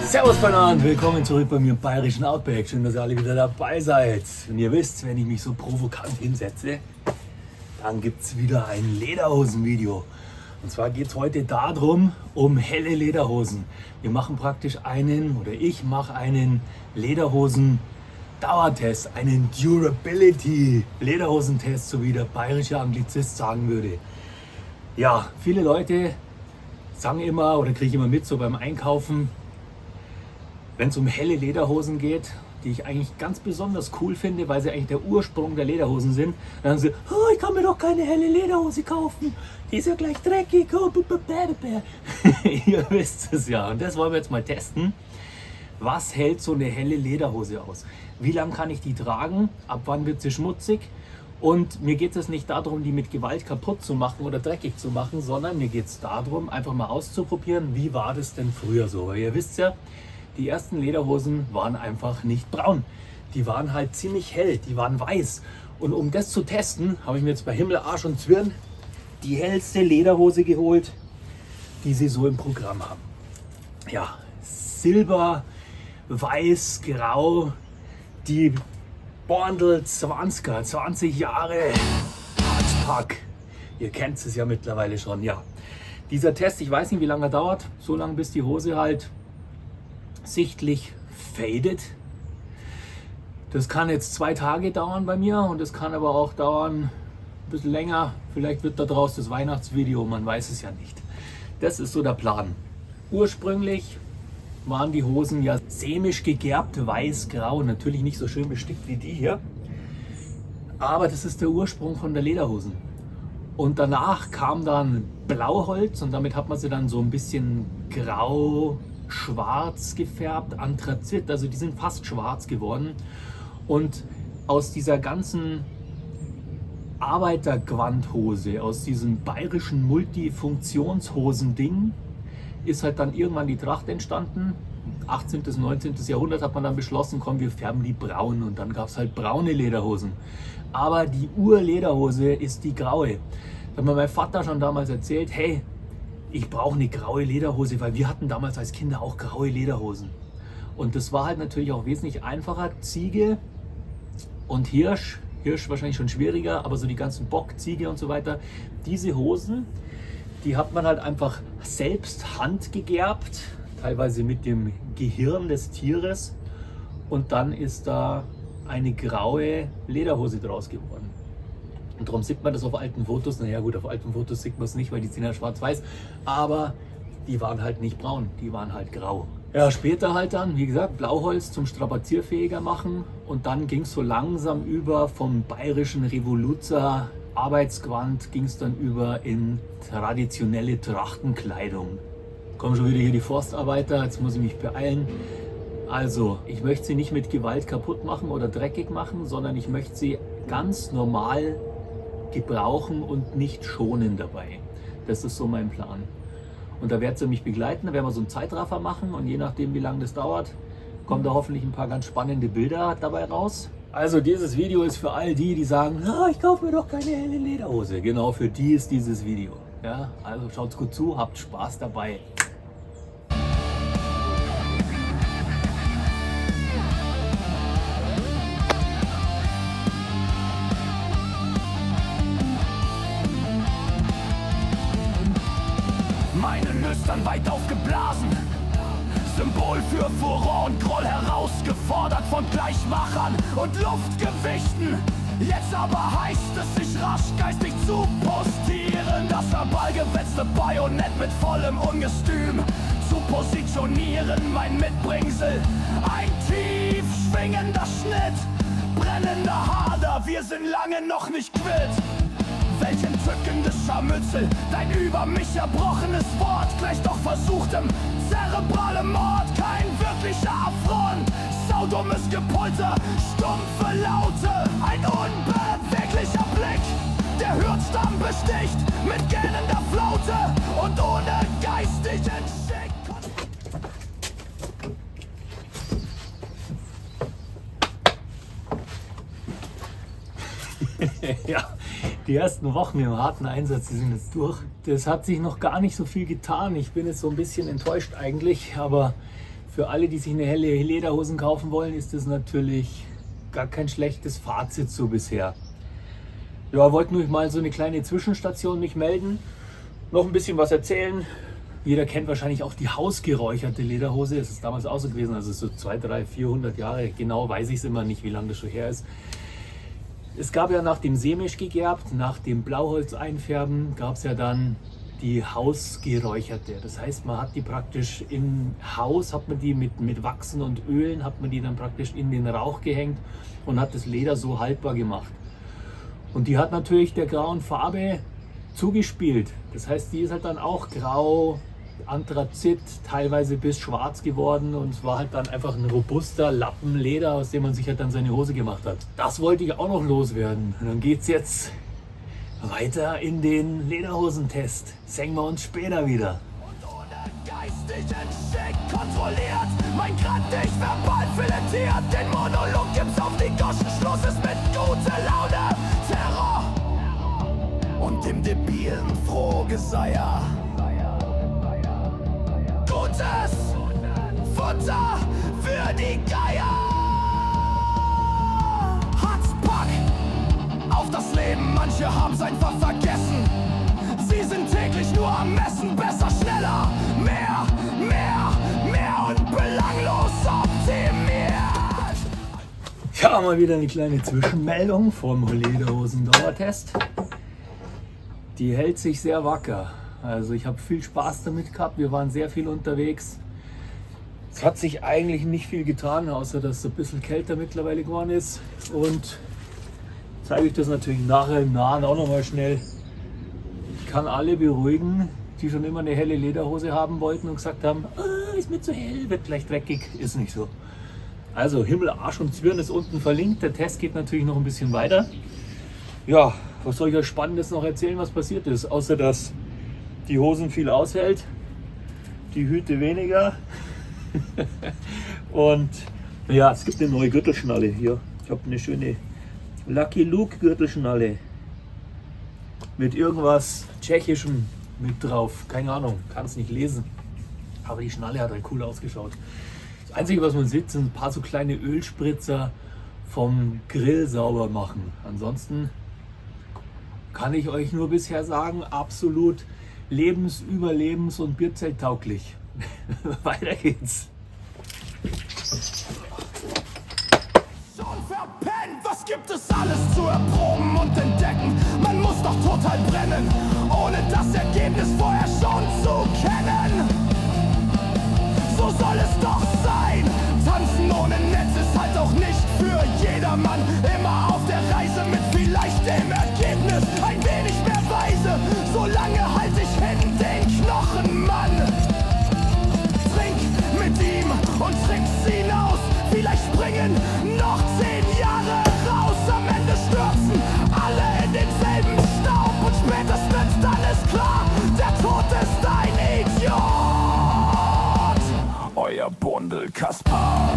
Servus Bananen, willkommen zurück bei mir im bayerischen Outback. Schön, dass ihr alle wieder dabei seid. Und ihr wisst, wenn ich mich so provokant hinsetze, dann gibt es wieder ein Lederhosen-Video. Und zwar geht es heute darum, um helle Lederhosen. Wir machen praktisch ich mache einen Lederhosen-Dauertest, einen Durability-Lederhosentest, so wie der bayerische Anglizist sagen würde. Ja, viele Leute sagen immer, oder kriege ich immer mit, so beim Einkaufen, wenn es um helle Lederhosen geht, die ich eigentlich ganz besonders cool finde, weil sie eigentlich der Ursprung der Lederhosen sind, dann sagen sie, oh, ich kann mir doch keine helle Lederhose kaufen, die ist ja gleich dreckig. Oh, ihr wisst es ja. Und das wollen wir jetzt mal testen. Was hält so eine helle Lederhose aus? Wie lange kann ich die tragen? Ab wann wird sie schmutzig? Und mir geht es nicht darum, die mit Gewalt kaputt zu machen oder dreckig zu machen, sondern mir geht es darum, einfach mal auszuprobieren, wie war das denn früher so? Weil ihr wisst ja, die ersten Lederhosen waren einfach nicht braun. Die waren halt ziemlich hell, die waren weiß. Und um das zu testen, habe ich mir jetzt bei Himmel, Arsch und Zwirn die hellste Lederhose geholt, die sie so im Programm haben. Ja, Silber, Weiß, Grau, die Borndl 20er, 20 Jahre Hardpack. Ihr kennt es ja mittlerweile schon, ja. Dieser Test, ich weiß nicht, wie lange er dauert, so lange bis die Hose halt sichtlich fadet. Das kann jetzt 2 Tage dauern bei mir und es kann aber auch dauern ein bisschen länger. Vielleicht wird da draus das Weihnachtsvideo, man weiß es ja nicht. Das ist so der Plan. Ursprünglich waren die Hosen ja sämisch gegerbt, weiß-grau, natürlich nicht so schön bestickt wie die hier. Aber das ist der Ursprung von der Lederhosen. Und danach kam dann Blauholz und damit hat man sie dann so ein bisschen grau, schwarz gefärbt, Anthrazit, also die sind fast schwarz geworden. Und aus dieser ganzen Arbeitergewandhose, aus diesem bayerischen Multifunktionshosen-Ding, ist halt dann irgendwann die Tracht entstanden. 18. bis 19. Jahrhundert hat man dann beschlossen, komm, wir färben die braun, und dann gab es halt braune Lederhosen. Aber die Urlederhose ist die graue. Da hat mir mein Vater schon damals erzählt, hey, ich brauche eine graue Lederhose, weil wir hatten damals als Kinder auch graue Lederhosen. Und das war halt natürlich auch wesentlich einfacher. Ziege und Hirsch wahrscheinlich schon schwieriger, aber so die ganzen Bock, Ziege und so weiter, diese Hosen, die hat man halt einfach selbst handgegerbt, teilweise mit dem Gehirn des Tieres, und dann ist da eine graue Lederhose draus geworden. Und darum sieht man das auf alten Fotos. Naja gut, auf alten Fotos sieht man es nicht, weil die sind ja schwarz-weiß. Aber die waren halt nicht braun, die waren halt grau. Ja, später halt dann, wie gesagt, Blauholz zum strapazierfähiger machen. Und dann ging es so langsam über vom bayerischen Revoluzer Arbeitsgewand, ging es dann über in traditionelle Trachtenkleidung. Kommen schon wieder hier die Forstarbeiter, jetzt muss ich mich beeilen. Also, ich möchte sie nicht mit Gewalt kaputt machen oder dreckig machen, sondern ich möchte sie ganz normal gebrauchen und nicht schonen dabei. Das ist so mein Plan. Und da werdet ihr mich begleiten, da werden wir so einen Zeitraffer machen, und je nachdem, wie lange das dauert, kommen da hoffentlich ein paar ganz spannende Bilder dabei raus. Also dieses Video ist für all die, die sagen, ich kaufe mir doch keine helle Lederhose. Genau, für die ist dieses Video. Ja, also schaut's gut zu, habt Spaß dabei. Meine Nüstern weit aufgeblasen, Symbol für Furor und Groll, herausgefordert von Gleichmachern und Luftgewichten. Jetzt aber heißt es, sich rasch geistig zu postieren, das verbalgewetzte Bajonett mit vollem Ungestüm zu positionieren. Mein Mitbringsel, ein tief schwingender Schnitt, brennender Hader, wir sind lange noch nicht quitt. Welch entzückendes Scharmützel, dein über mich erbrochenes Wort, gleich doch versuchtem zerebralem Mord, kein wirklicher Affront, saudummes Gepolter, stumpfe Laute, ein unbeweglicher Blick, der Hürzdamm besticht mit gähnender Flaute und ohne geistigen Schick. Ja, die ersten Wochen im harten Einsatz, die sind jetzt durch. Das hat sich noch gar nicht so viel getan. Ich bin jetzt so ein bisschen enttäuscht eigentlich, aber für für alle, die sich eine helle Lederhosen kaufen wollen, ist das natürlich gar kein schlechtes Fazit so bisher. Ja, wollte nur mal so eine kleine Zwischenstation mich melden, noch ein bisschen was erzählen. Jeder kennt wahrscheinlich auch die hausgeräucherte Lederhose. Das ist damals auch so gewesen, also so 200, 300, 400 Jahre. Genau weiß ich es immer nicht, wie lange das schon her ist. Es gab ja nach dem Seemisch gegerbt, nach dem Blauholz einfärben, gab es ja dann die hausgeräucherte. Das heißt, man hat die praktisch im Haus, hat man die mit Wachsen und Ölen, hat man die dann praktisch in den Rauch gehängt und hat das Leder so haltbar gemacht. Und die hat natürlich der grauen Farbe zugespielt. Das heißt, die ist halt dann auch grau, Anthrazit, teilweise bis schwarz geworden und es war halt dann einfach ein robuster Lappen Leder, aus dem man sich halt dann seine Hose gemacht hat. Das wollte ich auch noch loswerden. Und dann geht es jetzt weiter in den Lederhosentest. Sehen wir uns später wieder. Und ohne geistigen Schick kontrolliert, mein Grandig verbal filetiert. Den Monolog gibt's auf die Goschen, Schluss ist mit guter Laune. Terror und dem debilen Frohgeseier. Gutes Futter für die Geier. Hatzpack auf das Leben, manche haben's einfach vergessen. Sie sind täglich nur am Messen, besser, schneller, mehr und belanglos optimiert. Ja, mal wieder eine kleine Zwischenmeldung vom Lederhosen-Dauertest. Die hält sich sehr wacker. Also ich habe viel Spaß damit gehabt, wir waren sehr viel unterwegs. Es hat sich eigentlich nicht viel getan, außer dass es ein bisschen kälter mittlerweile geworden ist. Und zeige ich das natürlich nachher im Nahen auch nochmal schnell. Ich kann alle beruhigen, die schon immer eine helle Lederhose haben wollten und gesagt haben, ist mir zu hell, wird gleich dreckig. Ist nicht so. Also Himmel, Arsch und Zwirn ist unten verlinkt. Der Test geht natürlich noch ein bisschen weiter. Ja, was soll ich euch Spannendes noch erzählen, was passiert ist? Außer dass die Hosen viel aushält, die Hüte weniger. Und ja, es gibt eine neue Gürtelschnalle hier. Ich habe eine schöne Lucky Luke Gürtelschnalle mit irgendwas Tschechischem mit drauf. Keine Ahnung, kann es nicht lesen. Aber die Schnalle hat halt cool ausgeschaut. Das Einzige, was man sieht, sind ein paar so kleine Ölspritzer vom Grill sauber machen. Ansonsten kann ich euch nur bisher sagen, absolut Überlebens- und Bierzelttauglich. Weiter geht's. Schon verpennt, was gibt es alles zu erproben und entdecken? Man muss doch total brennen, ohne das Ergebnis vorher schon zu kennen. So soll es doch sein. Tanzen ohne Netz ist halt auch nicht für jedermann. Immer auf der Reise mit vielleicht dem Ergebnis ein wenig mehr weise. Solange halt ich hin den Knochen, Mann. Trink mit ihm und trink's hinaus. Vielleicht springen noch 10 Jahre raus. Am Ende stürzen alle in denselben Staub. Und spätestens dann ist klar, der Tod ist ein Idiot. Euer Bundel Kaspar.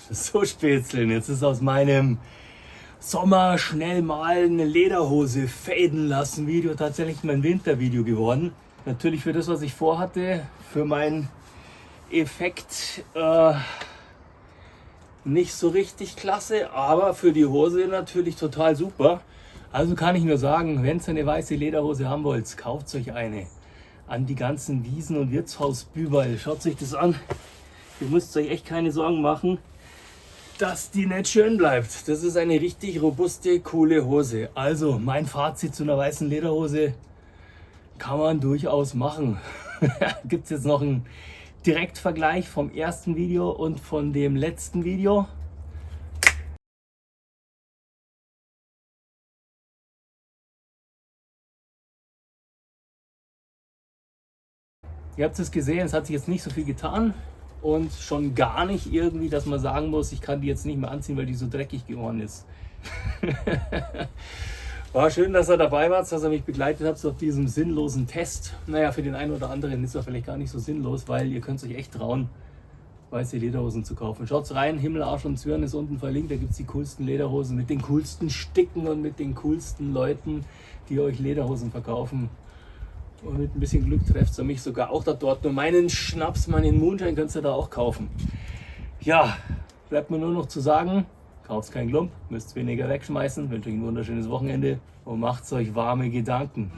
So Spätzeln, jetzt ist aus meinem Sommer schnell mal eine Lederhose faden lassen Video tatsächlich mein Wintervideo geworden. Natürlich für das, was ich vorhatte, für meinen Effekt nicht so richtig klasse, aber für die Hose natürlich total super. Also kann ich nur sagen, wenn ihr eine weiße Lederhose haben wollt, kauft euch eine. An die ganzen Wiesen und Wirtshausbüberl. Schaut euch das an. Ihr müsst euch echt keine Sorgen machen, dass die nicht schön bleibt. Das ist eine richtig robuste, coole Hose. Also mein Fazit zu einer weißen Lederhose kann man durchaus machen. Gibt es jetzt noch einen Direktvergleich vom ersten Video und von dem letzten Video. Ihr habt es gesehen, es hat sich jetzt nicht so viel getan. Und schon gar nicht irgendwie, dass man sagen muss, ich kann die jetzt nicht mehr anziehen, weil die so dreckig geworden ist. War schön, dass ihr dabei wart, dass ihr mich begleitet habt auf diesem sinnlosen Test. Naja, für den einen oder anderen ist er vielleicht gar nicht so sinnlos, weil ihr könnt euch echt trauen, weiße Lederhosen zu kaufen. Schaut rein, Himmel, Arsch und Zwirn ist unten verlinkt. Da gibt es die coolsten Lederhosen mit den coolsten Sticken und mit den coolsten Leuten, die euch Lederhosen verkaufen. Und mit ein bisschen Glück trefft ihr mich sogar auch da dort. Nur meinen Schnaps, meinen Moonshine könnt ihr da auch kaufen. Ja, bleibt mir nur noch zu sagen, kauft keinen Klump, müsst weniger wegschmeißen. Wünsche euch ein wunderschönes Wochenende und macht euch warme Gedanken.